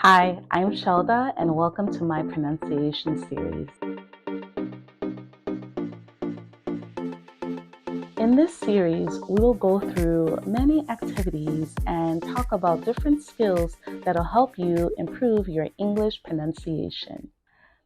Hi, I'm Shelda and welcome to my pronunciation series. In this series, we will go through many activities and talk about different skills that will help you improve your English pronunciation.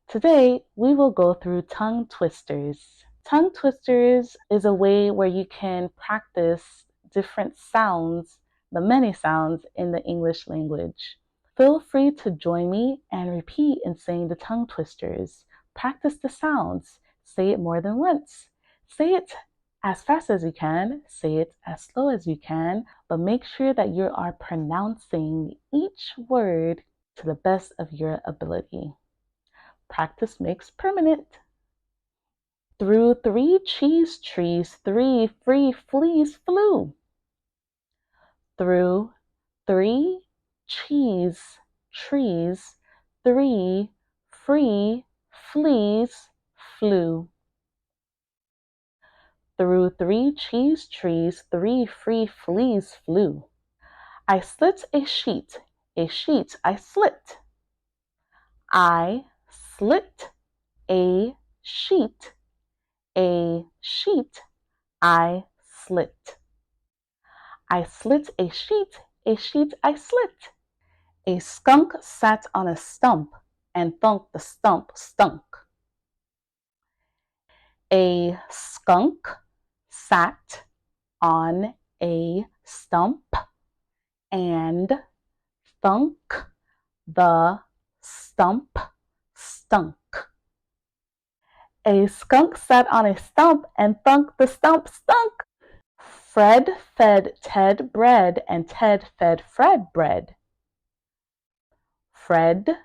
Today, we will go through tongue twisters. Tongue twisters is a way where you can practice different sounds, the many sounds in the English language. Feel free to join me and repeat in saying the tongue twisters. Practice the sounds. Say it more than once. Say it as fast as you can. Say it as slow as you can, but make sure that you are pronouncing each word to the best of your ability. Practice makes permanent. Through 3 cheese trees, 3 free fleas flew. Through 3 cheese trees, 3 free fleas flew. Through 3 cheese trees, 3 free fleas flew. I slit a sheet I slit. I slit a sheet I slit. I slit a sheet I slit. A skunk sat on a stump and thunk the stump stunk. A skunk sat on a stump and thunk the stump stunk. A skunk sat on a stump and thunk the stump stunk. Fred fed Ted bread and Ted fed Fred bread. Fred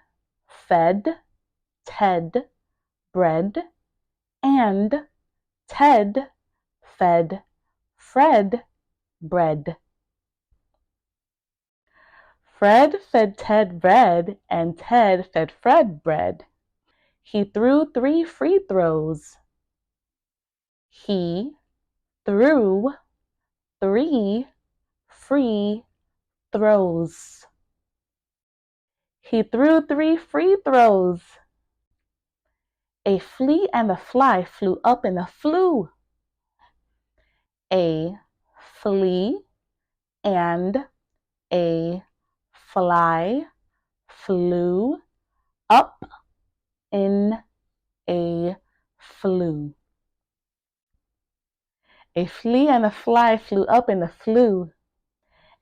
fed Ted bread and Ted fed Fred bread. Fred fed Ted bread and Ted fed Fred bread. He threw 3 free throws. He threw 3 free throws. He threw 3 free throws. A flea and a fly flew up in a flue. A flea and a fly flew up in a flue. A flea and a fly flew up in a flue.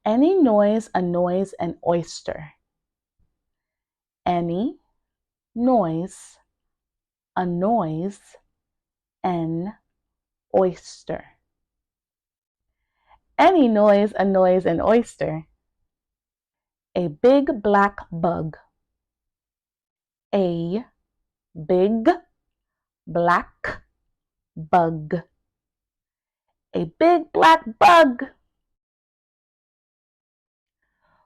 Any noise annoys an oyster. Any noise annoys an oyster. Any noise annoys an oyster. A big black bug. A big black bug. A big black bug.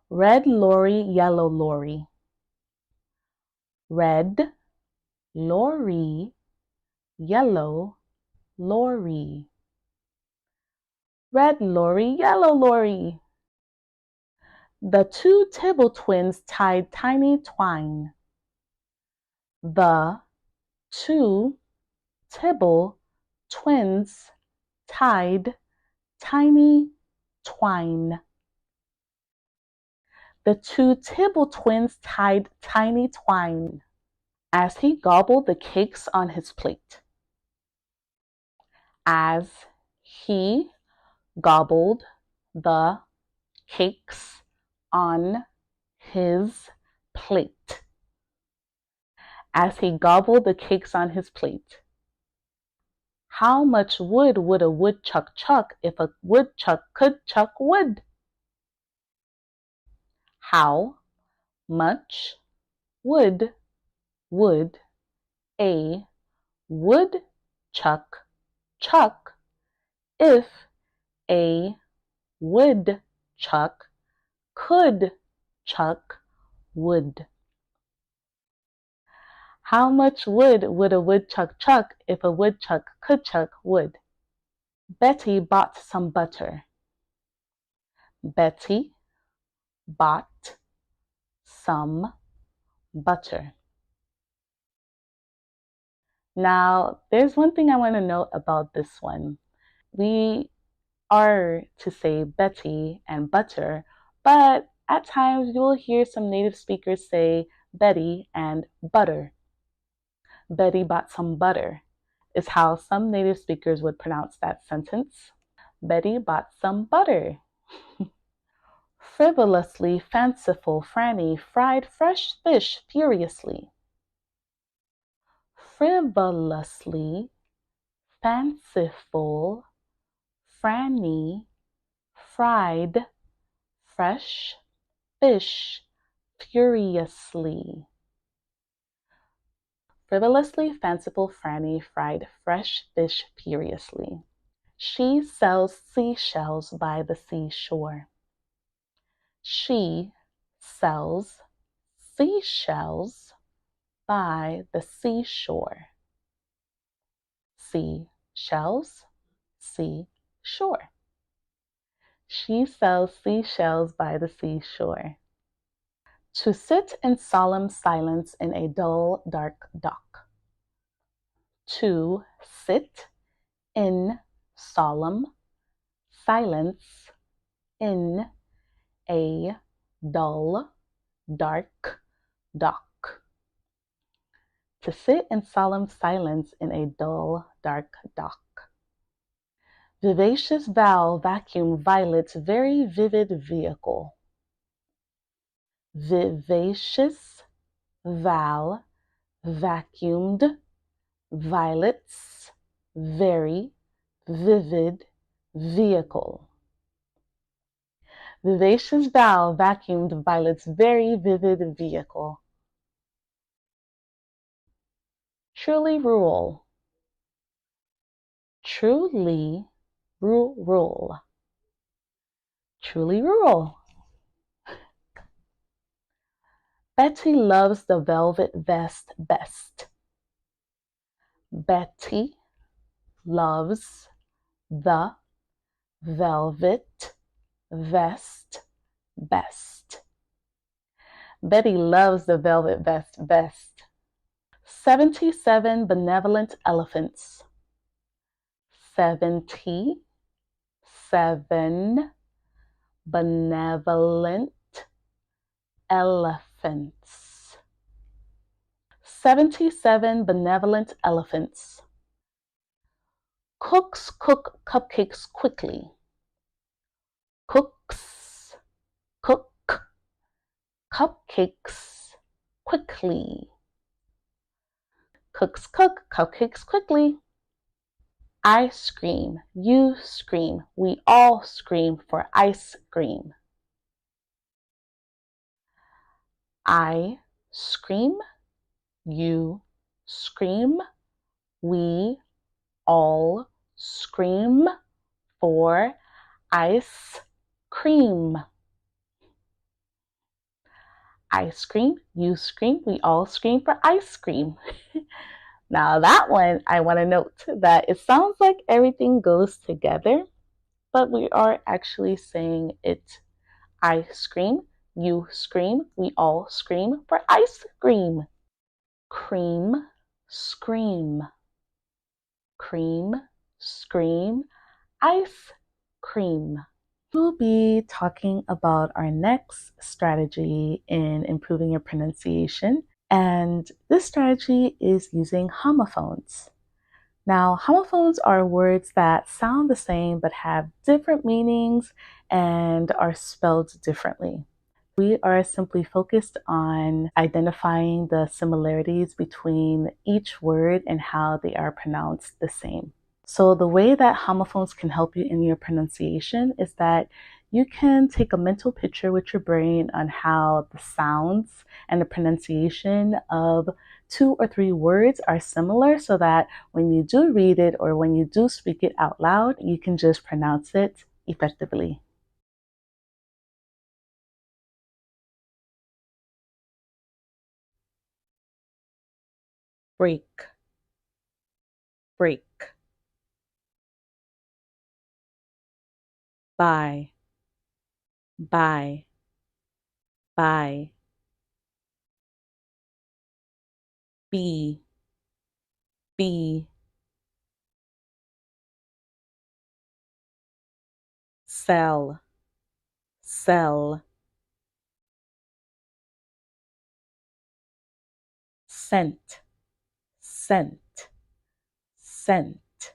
Red lorry, yellow lorry. Red lorry, yellow lorry. Red lorry, yellow lorry. The 2 Tibble twins tied tiny twine. The 2 Tibble twins tied tiny twine. The 2 Tibble twins tied tiny twine. As he gobbled the cakes on his plate. As he gobbled the cakes on his plate. As he gobbled the cakes on his plate. How much wood would a woodchuck chuck if a woodchuck could chuck wood? How much wood would a woodchuck chuck if a woodchuck could chuck wood? How much wood would a woodchuck chuck if a woodchuck could chuck wood? Betty bought some butter. Betty bought some butter. Now, there's one thing I want to note about this one. We are to say Betty and butter, but at times you will hear some native speakers say Betty and butter. Betty bought some butter is how some native speakers would pronounce that sentence. Betty bought some butter. Frivolously fanciful Franny fried fresh fish furiously. Frivolously fanciful Franny fried fresh fish furiously. Frivolously fanciful Franny fried fresh fish furiously. She sells seashells by the seashore. She sells seashells by the seashore. Seashells, seashore. She sells seashells by the seashore. To sit in solemn silence in a dull, dark dock. To sit in solemn silence in a dull, dark dock. To sit in solemn silence in a dull, dark dock. Vivacious Val vacuum Violet's very vivid vehicle. Vivacious Val vacuumed Violet's very vivid vehicle. Vivacious Val vacuumed Violet's very vivid vehicle. Truly rural. Truly rural. Truly rural. Betty loves the velvet vest best. Betty loves the velvet vest best. Betty loves the velvet vest best. 77 benevolent elephants. 77 benevolent elephants. 77 benevolent elephants. Cooks cook cupcakes quickly. Cooks cook cupcakes quickly. Cooks cook cupcakes quickly. I scream, you scream, we all scream for ice cream. I scream, you scream, we all scream for ice cream. I scream, you scream, we all scream for ice cream. Now that one, I want to note that it sounds like everything goes together, but we are actually saying it. I scream, you scream, we all scream for ice cream. Cream, scream. Cream, scream, ice cream. We'll be talking about our next strategy in improving your pronunciation, and this strategy is using homophones. Now, homophones are words that sound the same but have different meanings and are spelled differently. We are simply focused on identifying the similarities between each word and how they are pronounced the same. So the way that homophones can help you in your pronunciation is that you can take a mental picture with your brain on how the sounds and the pronunciation of 2 or 3 words are similar so that when you do read it or when you do speak it out loud, you can just pronounce it effectively. Break, break. Buy, buy, buy. B, B, cell, cell, scent, scent, scent,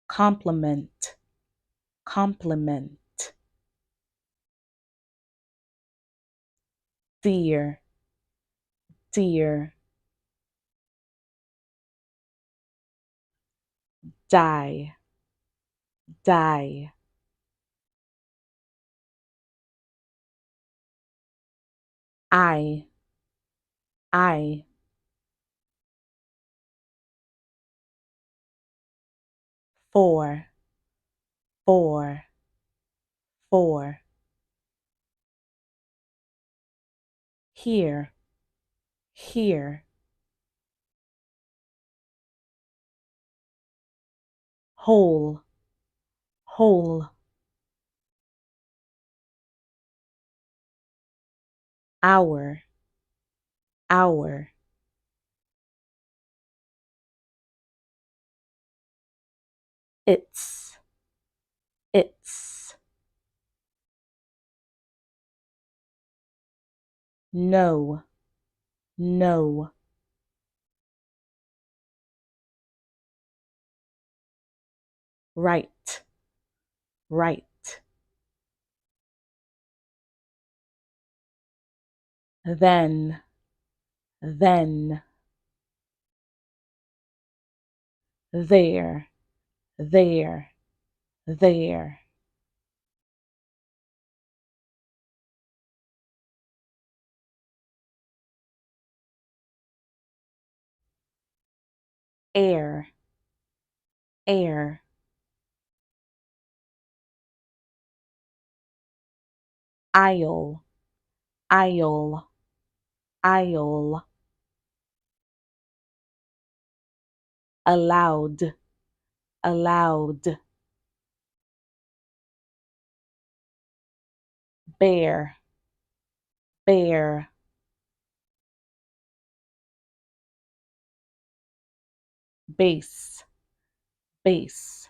compliment, compliment, dear, dear, die, die, I, I, four, four, four, here, here, whole, whole, hour, hour, it's, no, no, right, right, then, then, there, there, there, air, air, aisle, aisle, aisle, allowed, allowed, bear, bear, base, base,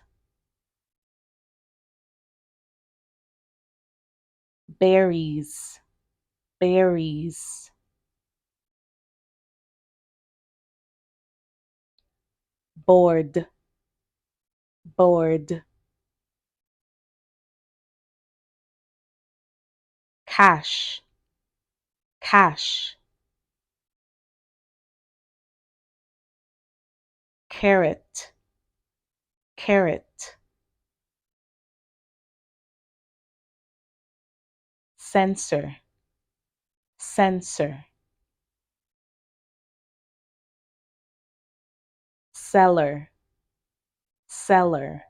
berries, berries, board, board, cash, cash, carrot, carrot, sensor, sensor, seller, seller,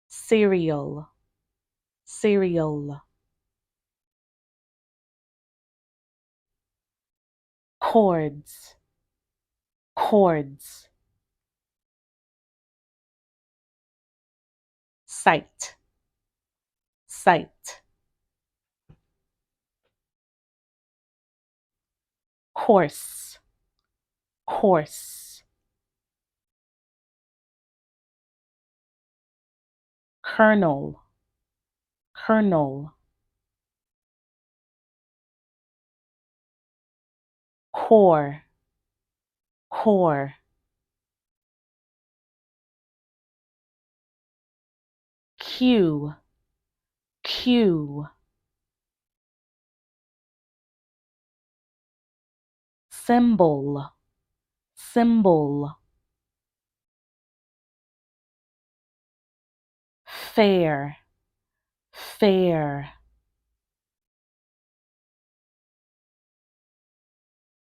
cereal, cereal, chords, chords, sight, sight, course, course, kernel, kernel, core, core, cue, cue, symbol, symbol, fair, fair,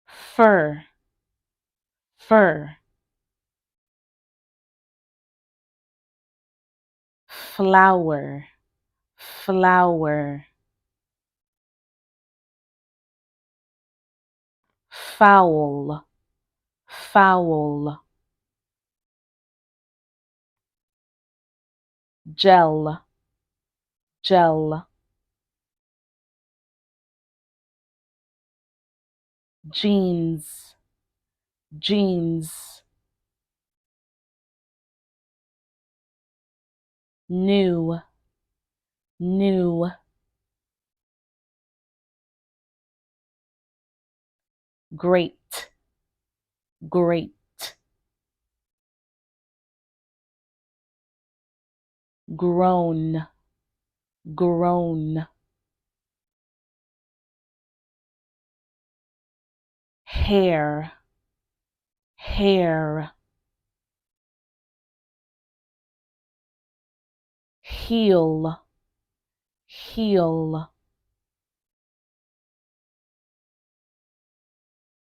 fur, fur, flower, flower, foul, foul, gel, gel, jeans, jeans, new, new, great, great, grown, grown, hair, hair, heel, heel,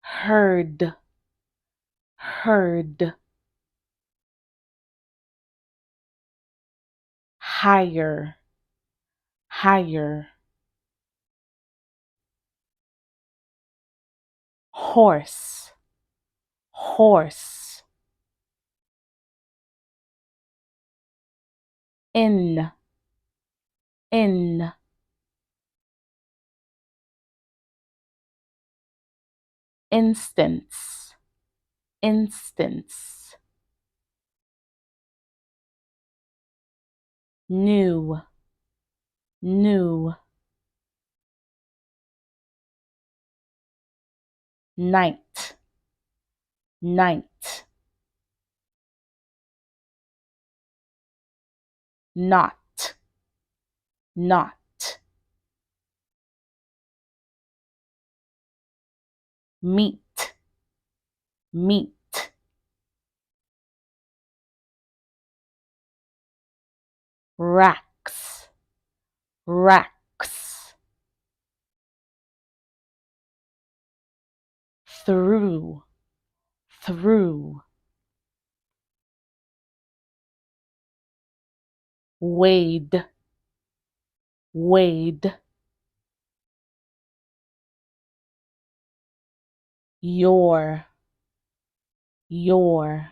herd, herd, higher, higher, horse, horse, in, in, instance, instance, new, new, night, night, not, not, meat, meat, racks, racks, through, through, wade, wade, your, your.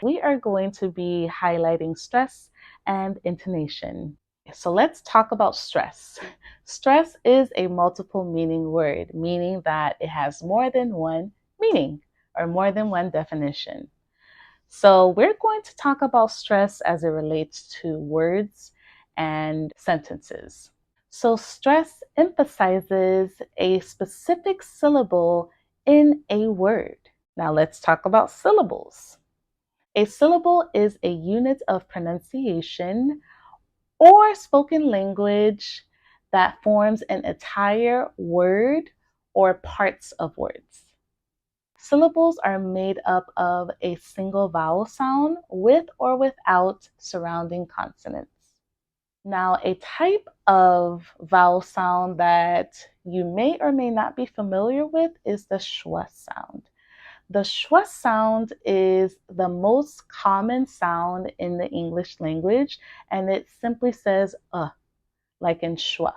We are going to be highlighting stress and intonation. So let's talk about stress. Stress is a multiple meaning word, meaning that it has more than one meaning or more than one definition. So we're going to talk about stress as it relates to words and sentences. So stress emphasizes a specific syllable in a word. Now let's talk about syllables. A syllable is a unit of pronunciation or spoken language that forms an entire word or parts of words. Syllables are made up of a single vowel sound with or without surrounding consonants. Now, a type of vowel sound that you may or may not be familiar with is the schwa sound. The schwa sound is the most common sound in the English language, and it simply says like in schwa,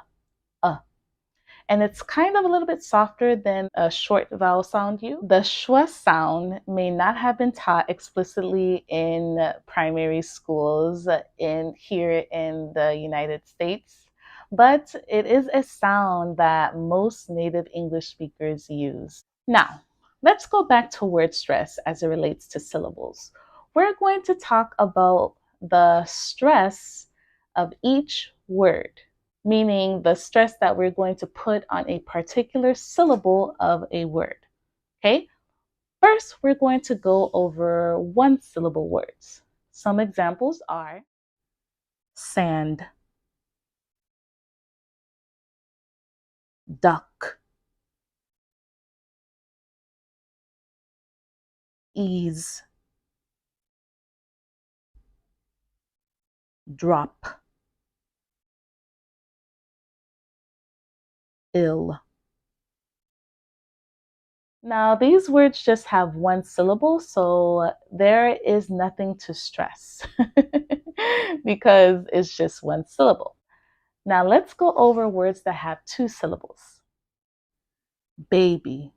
and it's kind of a little bit softer than a short vowel sound U. The schwa sound may not have been taught explicitly in primary schools here in the United States, but it is a sound that most native English speakers use. Now, let's go back to word stress as it relates to syllables. We're going to talk about the stress of each word, meaning the stress that we're going to put on a particular syllable of a word. Okay? First, we're going to go over one syllable words. Some examples are sand, duck, ease, drop, ill. Now, these words just have one syllable, so there is nothing to stress because it's just one syllable. Now, let's go over words that have two syllables. Baby,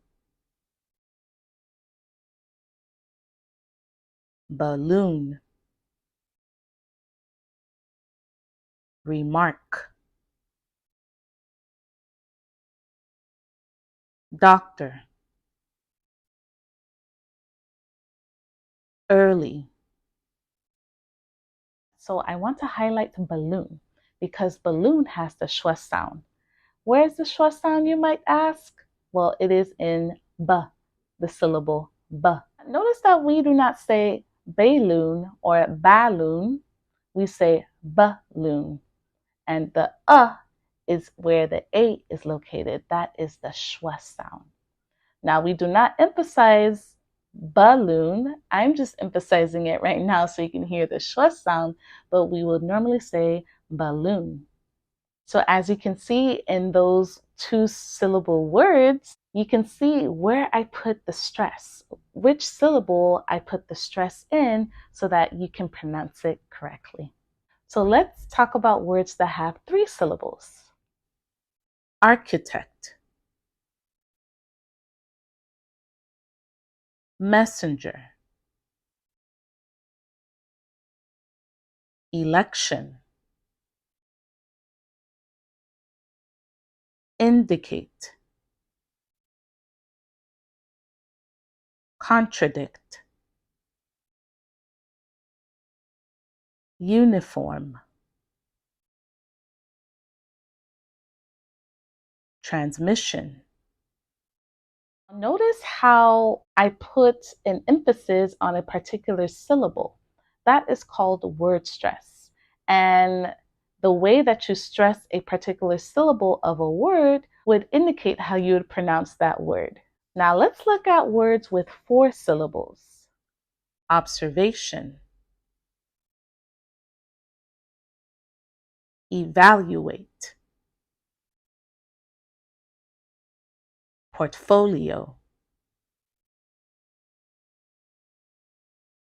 balloon, remark, doctor, early. So I want to highlight balloon because balloon has the schwa sound. Where's the schwa sound, you might ask? Well, it is in b, the syllable b. Notice that we do not say balloon or balloon, we say balloon. And the is where the a is located. That is the schwa sound. Now, we do not emphasize balloon. I'm just emphasizing it right now so you can hear the schwa sound, but we would normally say balloon. So as you can see in those two syllable words, you can see where I put the stress, which syllable I put the stress in so that you can pronounce it correctly. So let's talk about words that have 3 syllables. Architect, messenger, election, indicate, contradict, uniform, transmission. Notice how I put an emphasis on a particular syllable. That is called word stress. And the way that you stress a particular syllable of a word would indicate how you would pronounce that word. Now let's look at words with 4 syllables. Observation, evaluate, portfolio,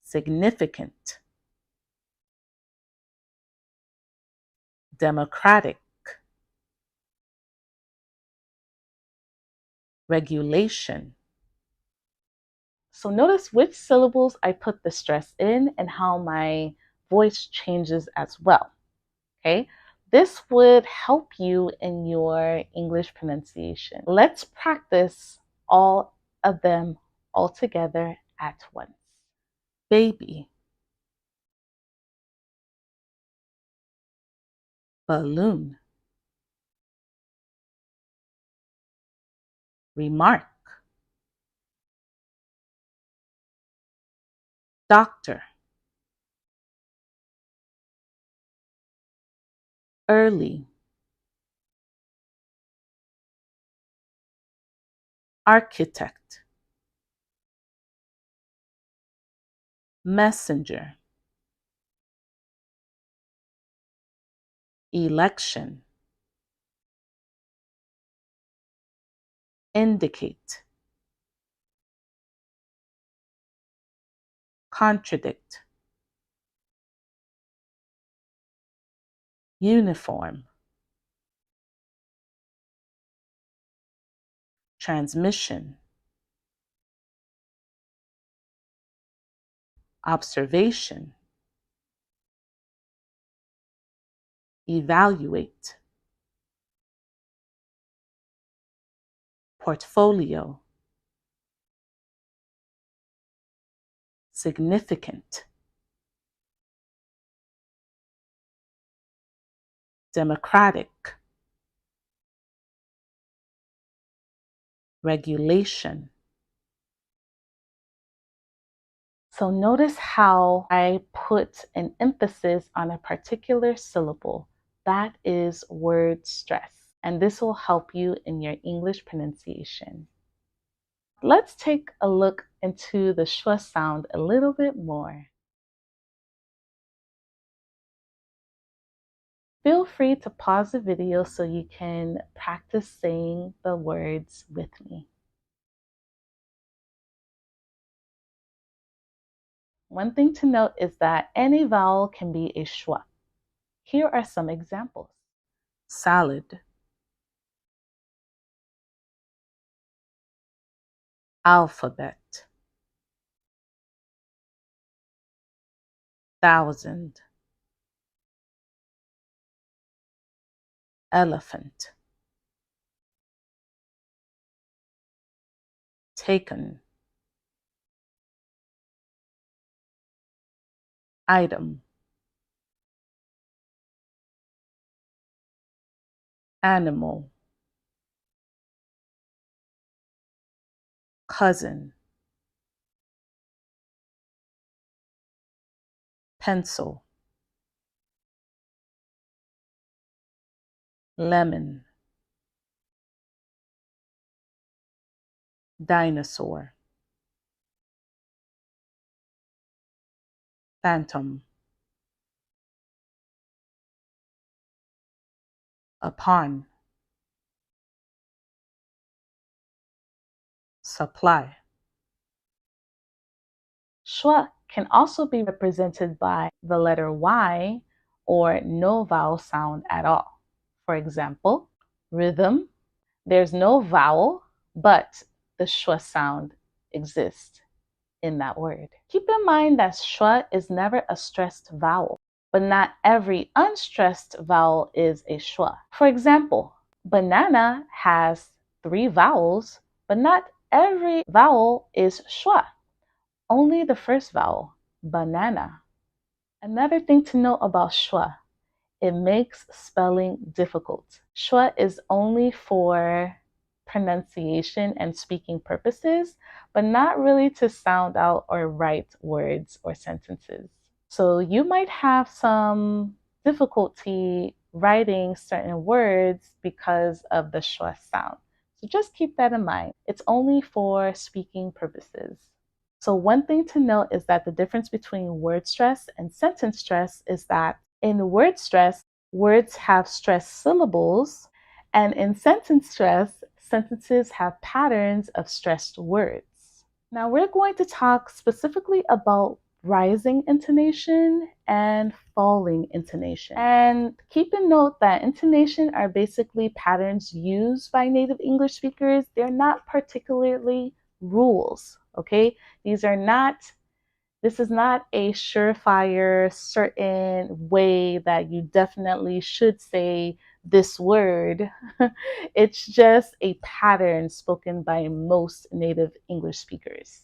significant, democratic, regulation. So notice which syllables I put the stress in and how my voice changes as well. Okay, this would help you in your English pronunciation. Let's practice all of them all together at once. Baby, balloon, remark, doctor, early, architect, messenger, election, indicate, contradict, uniform, transmission, observation, evaluate, portfolio, significant, democratic, regulation. So notice how I put an emphasis on a particular syllable. That is word stress. And this will help you in your English pronunciation. Let's take a look into the schwa sound a little bit more. Feel free to pause the video so you can practice saying the words with me. One thing to note is that any vowel can be a schwa. Here are some examples. Salad, alphabet, thousand, elephant, taken, item, animal, cousin, pencil, lemon, dinosaur, phantom, upon, supply. Schwa can also be represented by the letter Y or no vowel sound at all. For example, rhythm, there's no vowel, but the schwa sound exists in that word. Keep in mind that schwa is never a stressed vowel, but not every unstressed vowel is a schwa. For example, banana has 3 vowels, but not every vowel is schwa. Only the first vowel, banana. Another thing to know about schwa, it makes spelling difficult. Schwa is only for pronunciation and speaking purposes, but not really to sound out or write words or sentences. So you might have some difficulty writing certain words because of the schwa sound. So just keep that in mind. It's only for speaking purposes. So one thing to note is that the difference between word stress and sentence stress is that in word stress, words have stressed syllables, and in sentence stress, sentences have patterns of stressed words. Now we're going to talk specifically about rising intonation and falling intonation. And keep in note that intonation are basically patterns used by native English speakers. They're not particularly rules, okay? This is not a surefire, certain way that you definitely should say this word. It's just a pattern spoken by most native English speakers.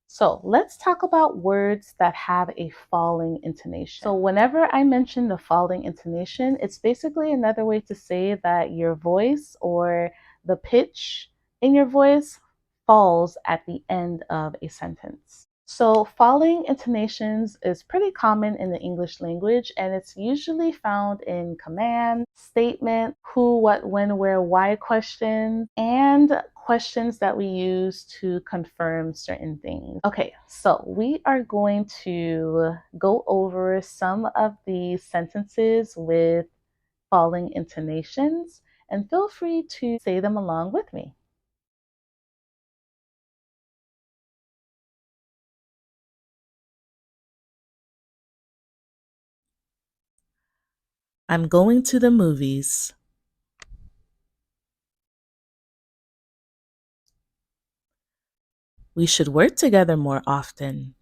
So let's talk about words that have a falling intonation. So whenever I mention the falling intonation, it's basically another way to say that your voice or the pitch in your voice falls at the end of a sentence. So falling intonations is pretty common in the English language, and it's usually found in command, statement, who, what, when, where, why questions, and questions that we use to confirm certain things. Okay, so we are going to go over some of these sentences with falling intonations, and feel free to say them along with me. I'm going to the movies. We should work together more often.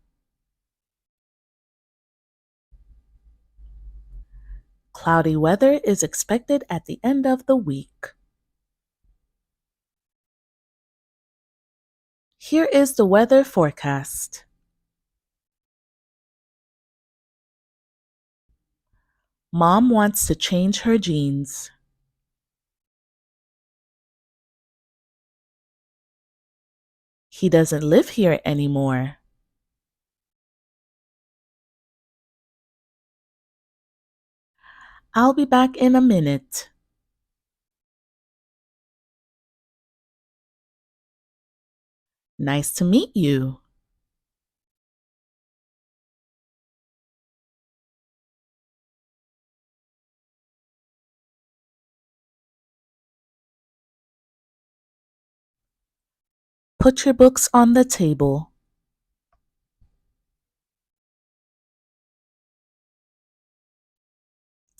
Cloudy weather is expected at the end of the week. Here is the weather forecast. Mom wants to change her jeans. He doesn't live here anymore. I'll be back in a minute. Nice to meet you. Put your books on the table.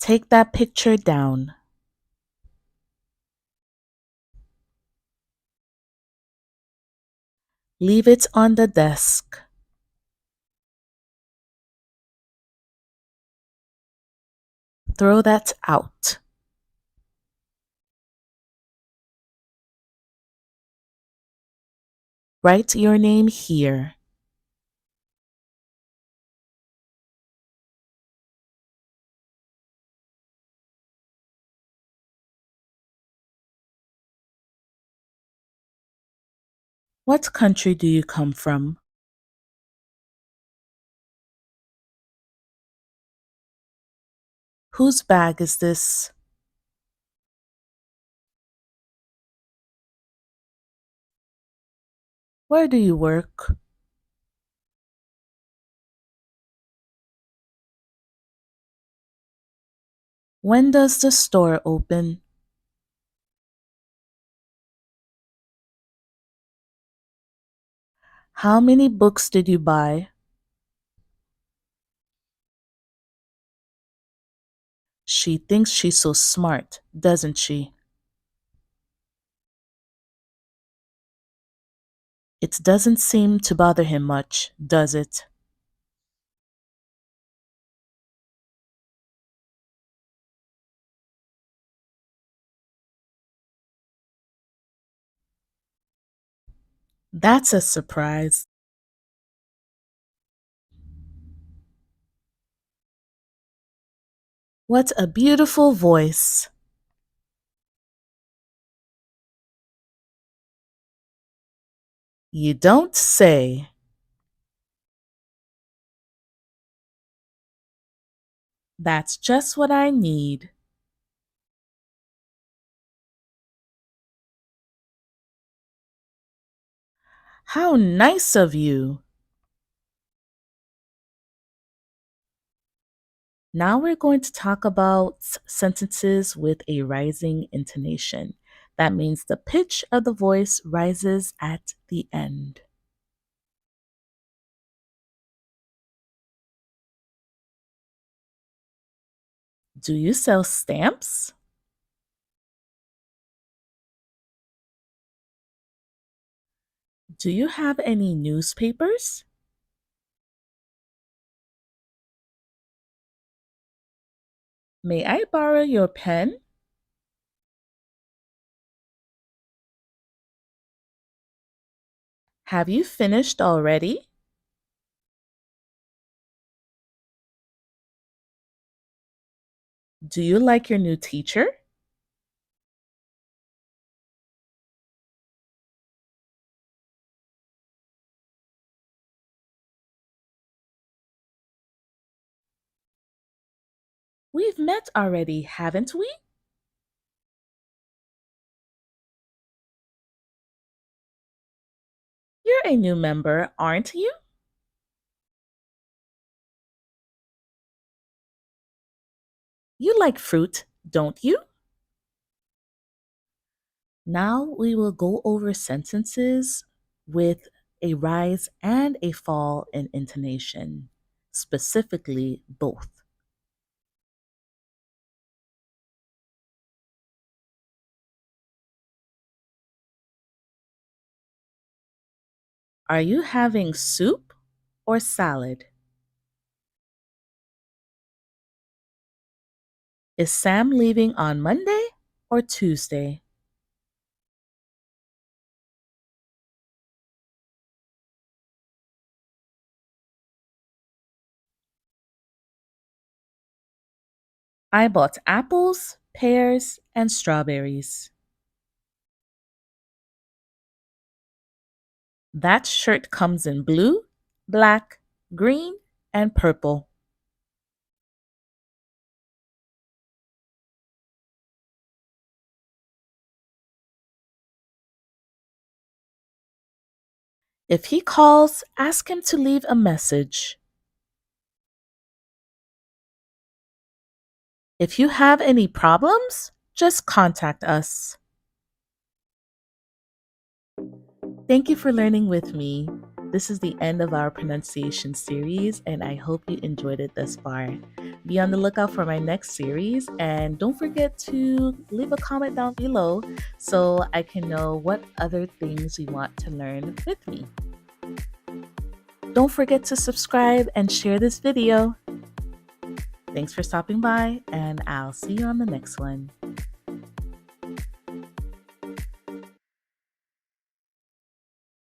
Take that picture down. Leave it on the desk. Throw that out. Write your name here. What country do you come from? Whose bag is this? Where do you work? When does the store open? How many books did you buy? She thinks she's so smart, doesn't she? It doesn't seem to bother him much, does it? That's a surprise. What a beautiful voice. You don't say. That's just what I need. How nice of you. Now we're going to talk about sentences with a rising intonation. That means the pitch of the voice rises at the end. Do you sell stamps? Do you have any newspapers? May I borrow your pen? Have you finished already? Do you like your new teacher? We've met already, haven't we? You're a new member, aren't you? You like fruit, don't you? Now we will go over sentences with a rise and a fall in intonation, specifically both. Are you having soup or salad? Is Sam leaving on Monday or Tuesday? I bought apples, pears, and strawberries. That shirt comes in blue, black, green, and purple. If he calls, ask him to leave a message. If you have any problems, just contact us. Thank you for learning with me. This is the end of our pronunciation series, and I hope you enjoyed it thus far. Be on the lookout for my next series, and don't forget to leave a comment down below so I can know what other things you want to learn with me. Don't forget to subscribe and share this video. Thanks for stopping by, and I'll see you on the next one.